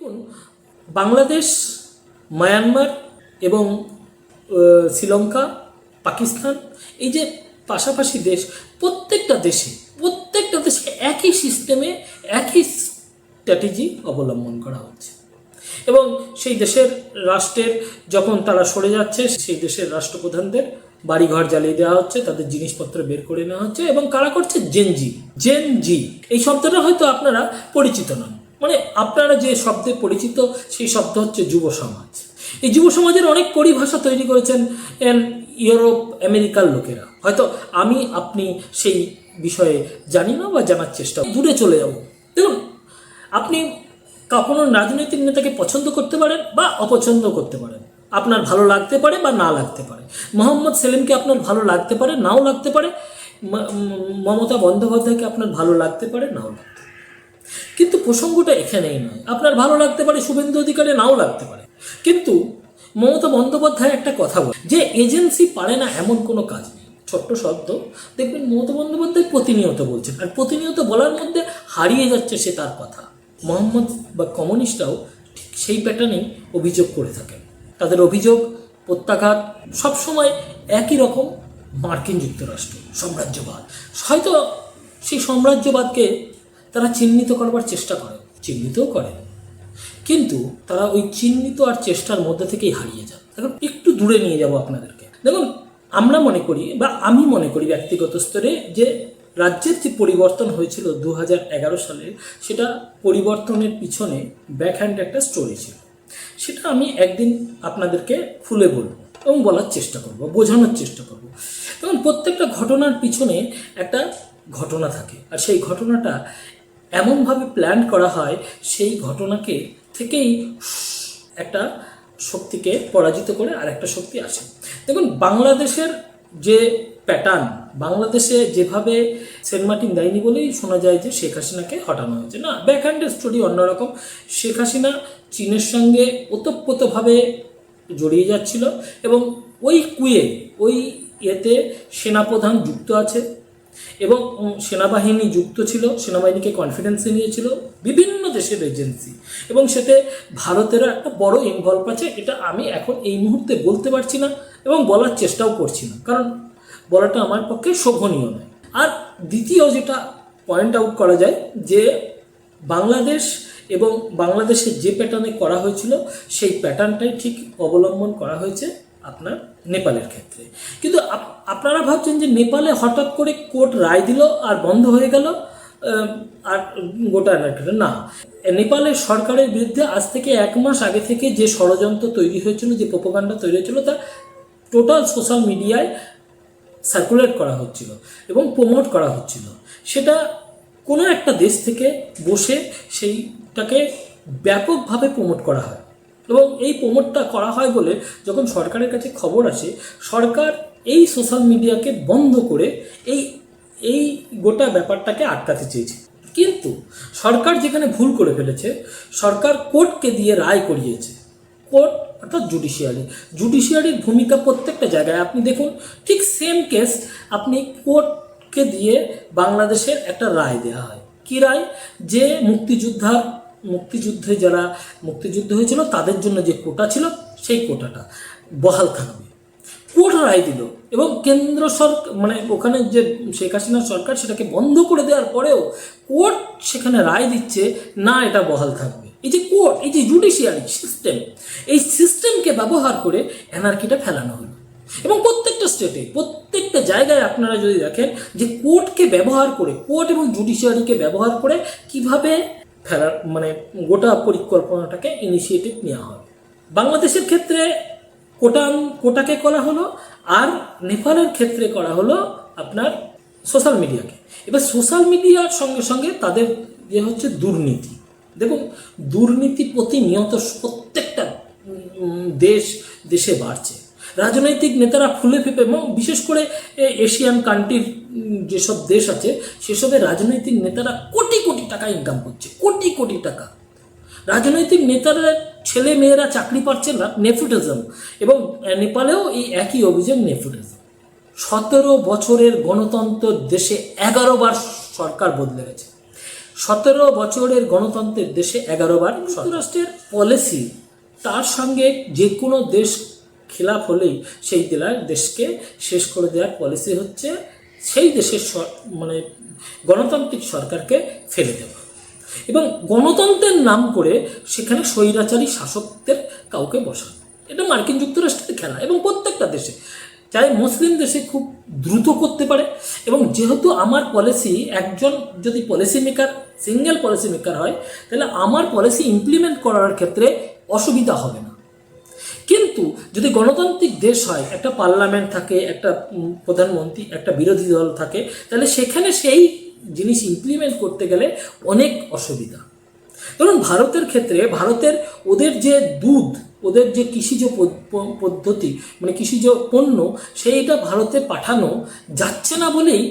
দেখুন, বাংলাদেশ, মায়ানমার এবং শ্রীলঙ্কা, পাকিস্তান, এই যে পাশাপাশি দেশ, প্রত্যেকটা দেশে একই সিস্টেমে একই স্ট্র্যাটেজি অবলম্বন করা হচ্ছে। এবং সেই দেশের রাষ্ট্রের যখন তারা সরে যাচ্ছে, সেই দেশের রাষ্ট্রপ্রধানদের বাড়িঘর জ্বালিয়ে দেওয়া হচ্ছে, তাদের জিনিসপত্র বের করে নেওয়া হচ্ছে। এবং কারা করছে? জেন জি। এই শব্দটা হয়তো আপনারা পরিচিত নন, মানে আপনারা যে শব্দে পরিচিত সেই শব্দ হচ্ছে যুব সমাজ। এই যুব সমাজের অনেক পরিভাষা তৈরি করেছেন ইউরোপ আমেরিকার লোকেরা। হয়তো আপনি সেই বিষয়ে জানি না বা জানার চেষ্টা, দূরে চলে যাব। দেখুন, আপনি কোনো রাজনৈতিক নেতাকে পছন্দ করতে পারেন বা অপছন্দ করতে পারেন, আপনার ভালো লাগতে পারে বা না লাগতে পারে। মোহাম্মদ সেলিমকে আপনার ভালো লাগতে পারে, নাও লাগতে পারে। মমতা বন্দ্যোপাধ্যায়কে আপনার ভালো লাগতে পারে, নাও লাগতে পারে। কিন্তু প্রসঙ্গটা এখানেই নয়। আপনার ভালো লাগতে পারে শুভেন্দু অধিকারী, নাও লাগতে পারে। কিন্তু মমতা বন্দ্যোপাধ্যায় একটা কথা বলে যে এজেন্সি পারে না এমন কোনো কাজ নেই। ছোট্ট শব্দ, দেখবেন মমতা বন্দ্যোপাধ্যায় প্রতিনিয়ত বলছেন, আর প্রতিনিয়ত বলার মধ্যে হারিয়ে যাচ্ছে সে তার কথা। মোহাম্মদ বা কমিউনিস্টরাও ঠিক সেই প্যাটার্নেই অভিযোগ করে থাকেন। তাদের অভিযোগ, প্রত্যাঘাত সবসময় একই রকম, মার্কিন যুক্তরাষ্ট্র, সাম্রাজ্যবাদ। হয়তো সেই সাম্রাজ্যবাদকে তারা চিহ্নিত করবার চেষ্টা করেন, চিহ্নিতও করেন, কিন্তু তারা ওই চিহ্নিত আর চেষ্টার মধ্যে থেকেই হারিয়ে যান। এখন একটু দূরে নিয়ে যাব আপনাদেরকে। দেখুন, আমরা মনে করি বা আমি মনে করি ব্যক্তিগত স্তরে যে রাজ্যের যে পরিবর্তন হয়েছিল 2011 সালে, সেটা পরিবর্তনের পিছনে ব্যাকহ্যান্ড একটা স্টোরি ছিল। সেটা আমি একদিন আপনাদেরকে খুলে বলবো এবং বলার চেষ্টা করব, বোঝানোর চেষ্টা করব। তখন প্রত্যেকটা ঘটনার পিছনে একটা ঘটনা থাকে, আর সেই ঘটনাটা এমনভাবে প্ল্যান করা হয়, সেই ঘটনাকে থেকেই একটা শক্তিকে পরাজিত করে আর একটা শক্তি আসে। দেখুন, বাংলাদেশের যে প্যাটার্ন, বাংলাদেশে যেভাবে সেন্ট মার্টিন দেয়নি বলেই শোনা যায় যে শেখ হাসিনাকে হটানো হয়েছে। না, ব্যাকহ্যান্ডের স্টোরি অন্যরকম। শেখ হাসিনা চীনের সঙ্গে ওতপ্রোতভাবে জড়িয়ে যাচ্ছিল এবং ওই ইয়েতে সেনাপ্রধান যুক্ত আছে এবং সেনাবাহিনী যুক্ত ছিল, সেনাবাহিনীকে কনফিডেন্সে নিয়েছিল বিভিন্ন দেশের এজেন্সি, এবং সেতে ভারতেরও একটা বড় ইনভলভ আছে। এটা আমি এখন এই মুহূর্তে বলতে পারছি না এবং বলার চেষ্টাও করছি না, কারণ বলাটা আমার পক্ষে শোভনীয় নয়। আর দ্বিতীয় যেটা পয়েন্ট আউট করা যায়, যে বাংলাদেশ এবং বাংলাদেশে যে প্যাটার্নে করা হয়েছিল সেই প্যাটার্নটাই ঠিক অবলম্বন করা হয়েছে আপনার নেপালের ক্ষেত্রে। কিন্তু আপনারা ভাবছেন যে নেপালে হঠাৎ করে কোর্ট রায় দিল আর বন্ধ হয়ে গেল আর গোটা না। নেপালের সরকারের বিরুদ্ধে আজ থেকে 1 মাস আগে থেকে যে ষড়যন্ত্র তৈরি হয়েছিল, যে প্রোপাগান্ডা তৈরি হয়েছিল, তা টোটাল সোশ্যাল মিডিয়ায় সার্কুলেট করা হচ্ছিল এবং প্রমোট করা হচ্ছিল। সেটা কোনো একটা দেশ থেকে বসে সেইটাকে ব্যাপকভাবে প্রমোট করা হয়, এবং এই প্রমোটটা করা হয় বলে যখন সরকারের কাছে খবর আসে, সরকার এই সোশ্যাল মিডিয়াকে বন্ধ করে এই গোটা ব্যাপারটাকে আটকাতে চেয়েছে। কিন্তু সরকার যেখানে ভুল করে ফেলেছে, সরকার কোর্টকে দিয়ে রায় করিয়েছে। কোর্ট অর্থাৎ জুডিশিয়ারির ভূমিকা প্রত্যেকটা জায়গায় আপনি দেখুন, ঠিক সেম কেস আপনি কোর্টকে দিয়ে বাংলাদেশের একটা রায় দেওয়া হয়। কি রায়? যে মুক্তিযুদ্ধে যারা মুক্তিযুদ্ধ হয়েছিল তাদের জন্য যে কোটা ছিল, সেই কোটাটা বহাল থাকবে। কোর্ট রায় দিল এবং কেন্দ্র সরকার, মানে ওখানে যে শেখ হাসিনার সরকার, সেটাকে বন্ধ করে দেওয়ার পরেও কোর্ট সেখানে রায় দিচ্ছে না, এটা বহাল থাকবে। এই যে কোর্ট, এই যে জুডিশিয়ারি সিস্টেম, এই সিস্টেমকে ব্যবহার করে অ্যানার্কিটা ফেলানো হলো। এবং প্রত্যেকটা স্টেটে, প্রত্যেকটা জায়গায় আপনারা যদি দেখেন যে কোর্টকে ব্যবহার করে, কোর্ট এবং জুডিশিয়ারিকে ব্যবহার করে কিভাবে ফেলার, মানে গোটা পরিকল্পনাটাকে ইনিশিয়েটিভ নেওয়া হবে। বাংলাদেশের ক্ষেত্রে কোটাকে করা হলো, আর নেপালের ক্ষেত্রে করা হলো আপনার সোশ্যাল মিডিয়াকে। এবার সোশ্যাল মিডিয়ার সঙ্গে সঙ্গে তাদের যে হচ্ছে দুর্নীতি। দেখুন, দুর্নীতি প্রতিনিয়ত প্রত্যেকটা দেশে বাড়ছে। রাজনৈতিক নেতারা ফুলে ফেপে, এবং বিশেষ করে এশিয়ান কান্ট্রির যেসব দেশ আছে, সেসবের রাজনৈতিক নেতারা কোটি কোটি টাকা ইনকাম করছে, কোটি কোটি টাকা। রাজনৈতিক নেতারা ছেলে মেয়েরা চাকরি পাচ্ছে না, নেফুটিজম। এবং নেপালেও এই একই অভিযোগ, নেফুটিজম। 17 বছরের গণতন্ত্র দেশে 11 বার সরকার বদলে গেছে। 17 বছরের গণতন্ত্রের দেশে 11 বার যুক্তরাষ্ট্রের পলিসি, তার সঙ্গে যে কোনো দেশ খিলাফ হলেই সেই দেশকে শেষ করে দেওয়ার পলিসি হচ্ছে সেই দেশের মানে গণতান্ত্রিক সরকারকে ফেলে দেওয়া, এবং গণতন্ত্রের নাম করে সেখানে স্বৈরাচারী শাসকদের কাউকে বসানো। এটা মার্কিন যুক্তরাষ্ট্রের খেলা, এবং প্রত্যেকটা দেশে, চাই মুসলিম দেশে খুব দ্রুত করতে পারে। এবং যেহেতু আমার পলিসি, একজন যদি policy maker, single policy maker হয়, তাহলে আমার পলিসি ইমপ্লিমেন্ট করার ক্ষেত্রে অসুবিধা হবে না। কিন্তু যদি গণতান্ত্রিক দেশ হয়, একটা পার্লামেন্ট থাকে, একটা প্রধানমন্ত্রী, একটা বিরোধী দল থাকে, তাহলে সেখানে সেই জিনিস ইমপ্লিমেন্ট করতে গেলে অনেক অসুবিধা। ধরুন ভারতের ক্ষেত্রে, ওদের যে দুধ, ওদের যে কৃষিজ পদ্ধতি, মানে কৃষিজ পণ্য, সেইটা ভারতে পাঠানো যাচ্ছে না বলেই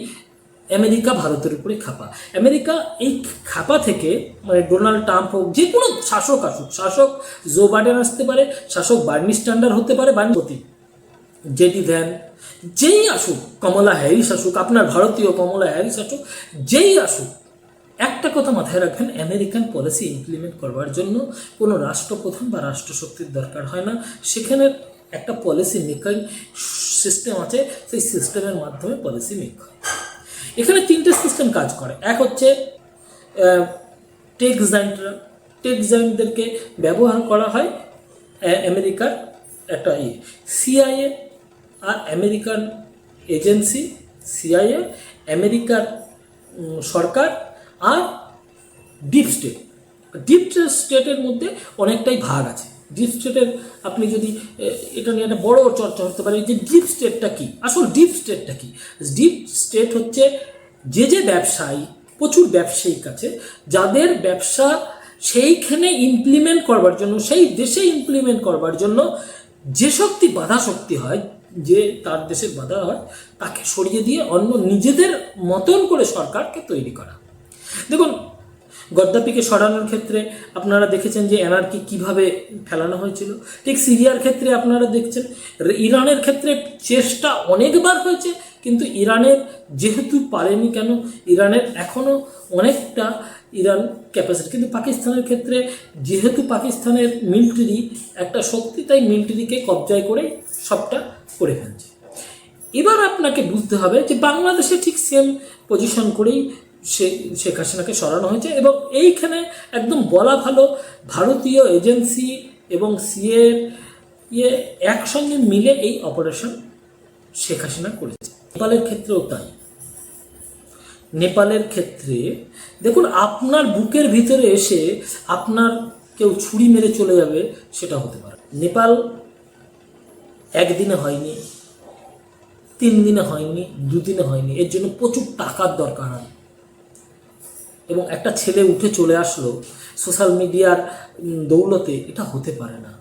আমেরিকা ভারতের উপরে খাপা। আমেরিকা এই খাপা থেকে, মানে ডোনাল্ড ট্রাম্প হোক, যে কোনো শাসক আসুক, শাসক জো বাইডেন আসতে পারে, শাসক বার্নি স্ট্যান্ডার্ড হতে পারে, জেডি ভ্যান, যেই আসুক, কমলা হ্যারিস আসুক, আপনার ভারতীয় কমলা হ্যারিস আসুক, যেই আসুক, একটা কথা মাথায় রাখবেন, আমেরিকান পলিসি ইমপ্লিমেন্ট করবার জন্য কোনো রাষ্ট্রপ্রধান বা রাষ্ট্রশক্তির দরকার হয় না। সেখানে একটা পলিসি মেকিং সিস্টেম আছে, সেই সিস্টেমের মাধ্যমে পলিসি মেক হয়। এখানে 3টে সিস্টেম কাজ করে। এক হচ্ছে টেক জায়েন্টদেরকে ব্যবহার করা হয় আমেরিকার একটা সিআইএ আর আমেরিকান এজেন্সি, সিআইএ, আমেরিকার সরকার আর ডিপ স্টেটের মধ্যে অনেকটাই ভাগ আছে। ডিপ স্টেটের, আপনি যদি এটা নিয়ে একটা বড় চর্চা করতে পারেন যে ডিপ স্টেটটা কি, আসল ডিপ স্টেটটা কি। ডিপ স্টেট হচ্ছে যে ব্যবসায়ী, প্রচুর ব্যবসায়িক আছে, যাদের ব্যবসা সেইখানে ইমপ্লিমেন্ট করবার জন্য, সেই দেশে ইমপ্লিমেন্ট করবার জন্য যে বাধা শক্তি হয়, যে তার দেশের বাধা হয়, তাকে সরিয়ে দিয়ে অন্য নিজেদের মতন করে সরকারকে তৈরি করা। দেখুন গদ্দাফিকে সরানোর ক্ষেত্রে আপনারা দেখেছেন যে এনার্কি কিভাবে ফেলানো হয়েছিল। ঠিক সিরিয়ার ক্ষেত্রে আপনারা দেখছেন, ইরানের ক্ষেত্রে চেষ্টা অনেকবার হয়েছে, কিন্তু ইরানের যেহেতু পারেনি, কেন, ইরানের এখনও অনেকটা ইরান ক্যাপাসিটি। কিন্তু পাকিস্তানের ক্ষেত্রে যেহেতু পাকিস্তানের মিলিটারি একটা শক্তি, তাই মিলিটারিকে কবজায় করে সবটা করে ফেলছে। এবার আপনাকে বুঝতে হবে যে বাংলাদেশে ঠিক সেম পজিশন করেই শেখ হাসিনাকে সরানো হয়েছে, এবং এইখানে একদম বলা ভালো, ভারতীয় এজেন্সি এবং সিএ একসঙ্গে মিলে এই অপারেশন শেখ হাসিনা করেছে। নেপালের ক্ষেত্রেও তাই। নেপালের ক্ষেত্রে দেখুন, আপনার বুকের ভিতরে এসে আপনার কেউ ছুরি মেরে চলে যাবে, সেটা হতে পারে। নেপাল একদিনে হয়নি, 3 দিনে হয়নি, 2 দিনে হয়নি, এর জন্য প্রচুর টাকার দরকার হয়। এবং একটা ছেলে উঠে চলে আসলো সোশ্যাল মিডিয়ার দৌলতে, এটা হতে পারে না।